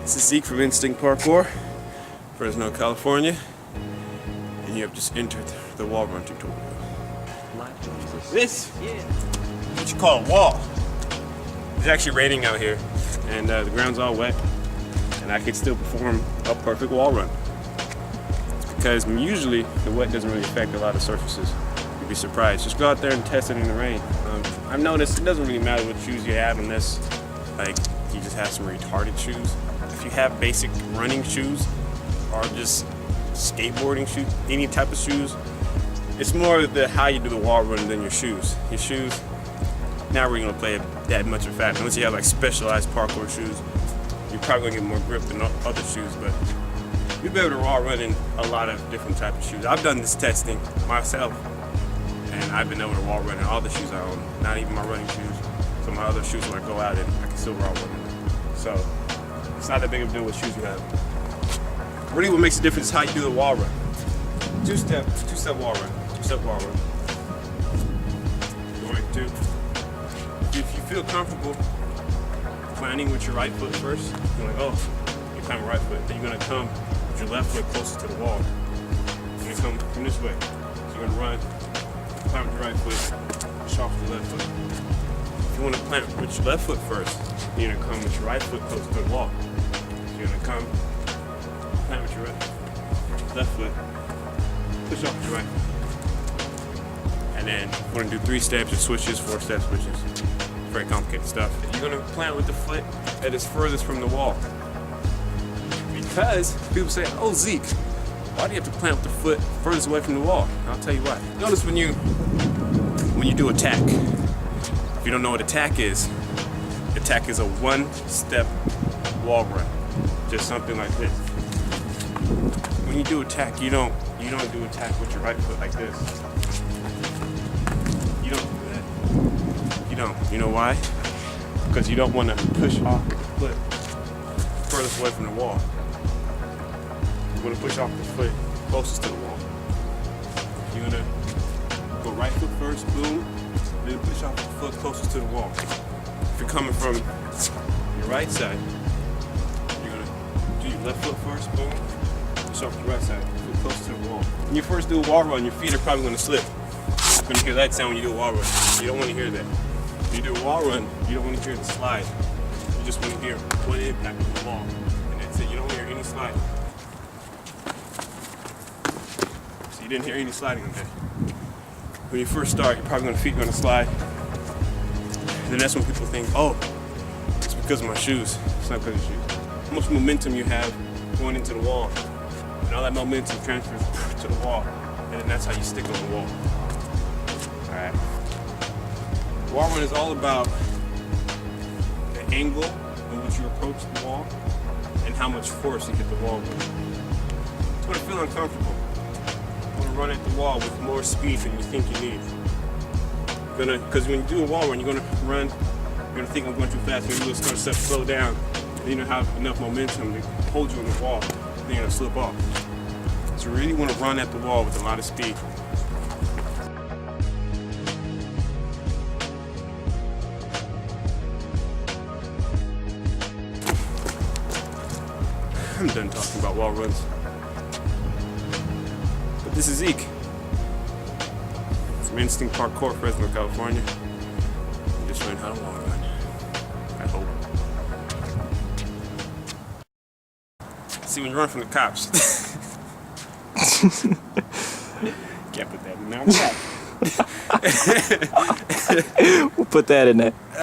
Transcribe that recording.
This is Zeke from Instinct Parkour, Fresno, California, and you have just entered the wall run tutorial. This is what you call a wall. It's actually raining out here, and the ground's all wet, and I can still perform a perfect wall run. It's because usually the wet doesn't really affect a lot of surfaces. You'd be surprised. Just go out there and test it in the rain. I've noticed it doesn't really matter what shoes you have unless like you just have some retarded shoes. If you have basic running shoes or just skateboarding shoes, any type of shoes, it's more the how you do the wall run than your shoes. Your shoes, not really gonna play that much of a factor. Unless you have like specialized parkour shoes, you're probably gonna get more grip than other shoes, but you'll be able to wall run in a lot of different types of shoes. I've done this testing myself, and I've been able to wall run in all the shoes I own, not even my running shoes. So my other shoes when I go out in, I can still wall run in them. So it's not that big of a deal what shoes you have. Really what makes the difference is how you do the wall run. Two-step wall run. Two-step wall run. Going to, if you feel comfortable planting with your right foot first, you're like, oh, you climb your right foot, then you're gonna come with your left foot closer to the wall. You're gonna come from this way. So you're gonna run, climb with your right foot, push off with your left foot. If you wanna plant with your left foot first, you're gonna come with your right foot closer to the wall. So you're gonna come, plant with your left foot, push off with your right foot. And then we're gonna do 3 steps or switches, 4 step switches. Very complicated stuff. You're gonna plant with the foot that is furthest from the wall. Because people say, oh Zeke, why do you have to plant with the foot furthest away from the wall? I'll tell you why. Notice when you do attack, if you don't know what attack is a 1-step wall run. Just something like this. When you do attack, you don't do attack with your right foot like this. You don't do that. You don't. You know why? Because you don't want to push off the foot furthest away from the wall. You want to push off the foot closest to the wall. You're going to go right foot first, boom, then push off the foot closest to the wall. If you're coming from your right side, you're going to do your left foot first, boom, push off the right side, foot close to the wall. When you first do a wall run, your feet are probably going to slip. You're going to hear that sound when you do a wall run. You don't want to hear that. When you do a wall run, you don't want to hear the slide. You just want to hear one impact of the wall. And that's it. You don't hear any sliding. So you didn't hear any sliding on that. When you first start, you're probably feet going to slide. And then that's when people think, oh, it's because of my shoes. It's not because of your shoes. How much momentum you have going into the wall. And all that momentum transfers to the wall. And then that's how you stick on the wall. Alright. Wall run is all about the angle in which you approach the wall and how much force you hit the wall with. It's going to feel uncomfortable. You want to run at the wall with more speed than you think you need. Because when you do a wall run, you're going to run, you're going to think I'm going too fast, maybe you'll start to slow down, and you don't have enough momentum to hold you on the wall, then you're going to slip off. So you really want to run at the wall with a lot of speed. I'm done talking about wall runs. But this is Zeke from Instinct Parkour, Fresno, California. I just learned how to wall run. I hope. See, when you run from the cops, can't put that in there. We'll put that in there.